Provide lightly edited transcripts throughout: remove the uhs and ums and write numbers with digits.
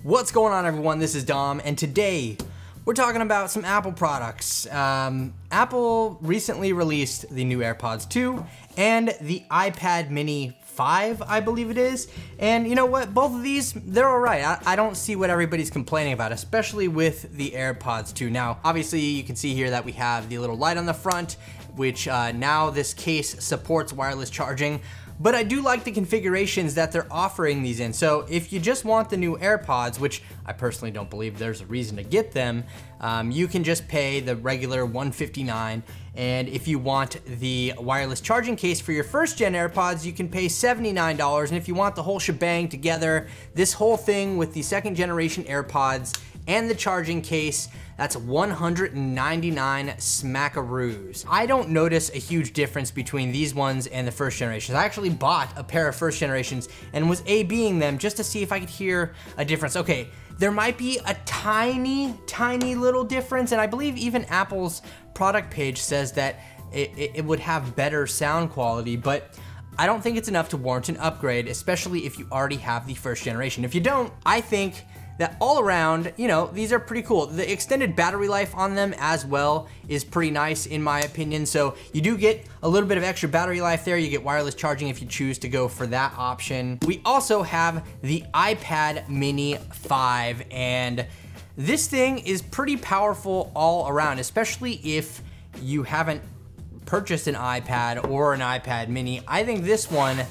What's going on, everyone? This is Dom, and today we're talking about some Apple products. Apple recently released the new AirPods 2 and the iPad mini 5, I believe it is. And you know what? Both of these, they're all right. I don't see what everybody's complaining about, especially with the AirPods 2. Now, obviously, you can see here that we have the little light on the front, which now this case supports wireless charging. But I do like the configurations that they're offering these in. So if you just want the new AirPods, which I personally don't believe there's a reason to get them, you can just pay the regular $159. And if you want the wireless charging case for your first gen AirPods, you can pay $79. And if you want the whole shebang together, this whole thing with the second generation AirPods and the charging case, that's $199 smackaroos. I don't notice a huge difference between these ones and the first generations. I actually bought a pair of first generations and was A/B'ing them just to see if I could hear a difference. Okay, there might be a tiny little difference, and I believe even Apple's product page says that it would have better sound quality, but I don't think it's enough to warrant an upgrade, especially if you already have the first generation. If you don't, I think that all around, you know, these are pretty cool. The extended battery life on them as well is pretty nice in my opinion. So you do get a little bit of extra battery life there. You get wireless charging if you choose to go for that option. We also have the iPad mini 5, and this thing is pretty powerful all around, especially if you haven't purchased an iPad or an iPad mini. I think this one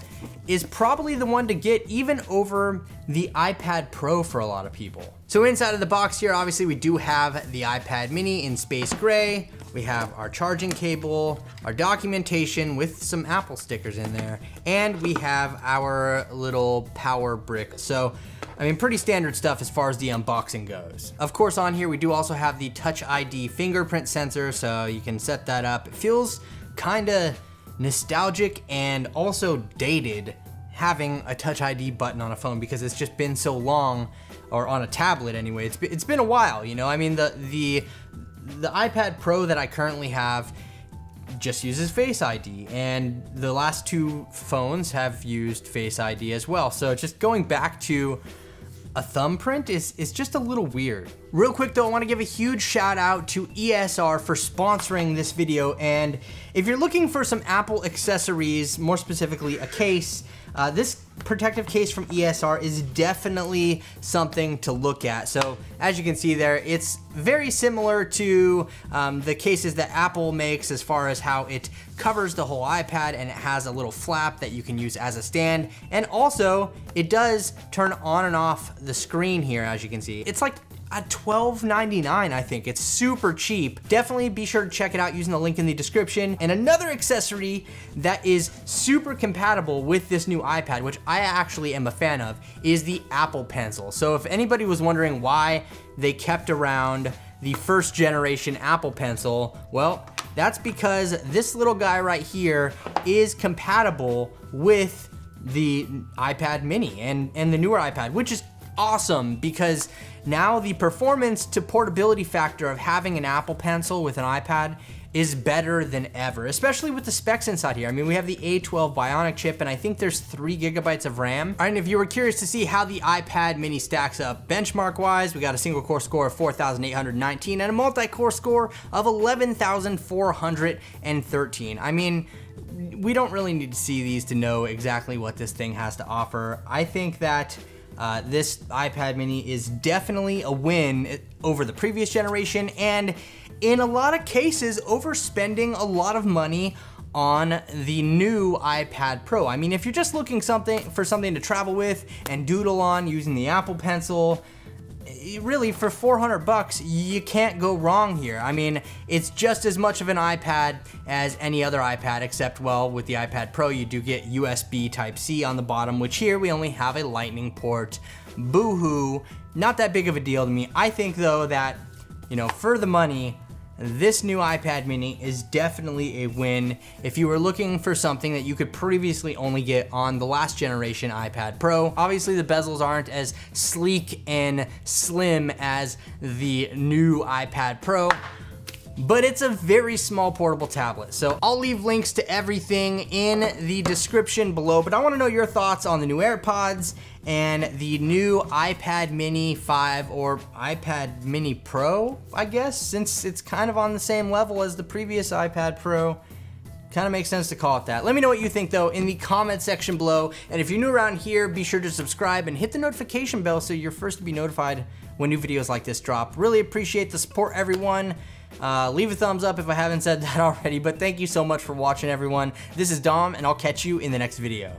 is probably the one to get, even over the iPad Pro for a lot of people. So inside of the box here, obviously we do have the iPad mini in space gray. We have our charging cable, our documentation with some Apple stickers in there, and we have our little power brick. So, I mean, pretty standard stuff as far as the unboxing goes. Of course, on here we do also have the Touch ID fingerprint sensor, so you can set that up. It feels kinda nostalgic and also dated having a Touch ID button on a phone, because it's just been so long, or on a tablet anyway. It's been a while, you know. I mean, the iPad Pro that I currently have just uses Face ID, and the last two phones have used Face ID as well. So just going back to a thumbprint is just a little weird. Real quick though, I wanna give a huge shout out to ESR for sponsoring this video. And if you're looking for some Apple accessories, more specifically a case, this protective case from ESR is definitely something to look at. So as you can see there, it's very similar to the cases that Apple makes as far as how it covers the whole iPad, and it has a little flap that you can use as a stand. And also it does turn on and off the screen here, as you can see. It's like at $12.99, I think. It's super cheap. Definitely be sure to check it out using the link in the description. And another accessory that is super compatible with this new iPad, which I actually am a fan of, is the Apple Pencil. So if anybody was wondering why they kept around the first generation Apple Pencil, well, that's because this little guy right here is compatible with the iPad mini and the newer iPad, which is awesome, because now the performance to portability factor of having an Apple Pencil with an iPad is better than ever, especially with the specs inside here. I mean, we have the A12 Bionic chip, and I think there's 3 GB of RAM. All right, and if you were curious to see how the iPad mini stacks up benchmark-wise, we got a single core score of 4,819 and a multi-core score of 11,413. I mean, we don't really need to see these to know exactly what this thing has to offer. I think that this iPad mini is definitely a win over the previous generation, and in a lot of cases, overspending a lot of money on the new iPad Pro. I mean, if you're just looking for something to travel with and doodle on using the Apple Pencil, really for 400 bucks, you can't go wrong here. I mean, it's just as much of an iPad as any other iPad, except, well, with the iPad Pro, you do get USB Type-C on the bottom, which here we only have a Lightning port. Boo-hoo, not that big of a deal to me. I think though that, you know, for the money, this new iPad mini is definitely a win if you were looking for something that you could previously only get on the last generation iPad Pro. Obviously the bezels aren't as sleek and slim as the new iPad Pro, but it's a very small portable tablet. So I'll leave links to everything in the description below, but I wanna know your thoughts on the new AirPods and the new iPad mini 5 or iPad mini Pro, I guess, since it's kind of on the same level as the previous iPad Pro. Kind of makes sense to call it that. Let me know what you think though in the comment section below. And if you're new around here, be sure to subscribe and hit the notification bell so you're first to be notified when new videos like this drop. Really appreciate the support, everyone. Leave a thumbs up if I haven't said that already, but thank you so much for watching, everyone. This is Dom, and I'll catch you in the next video.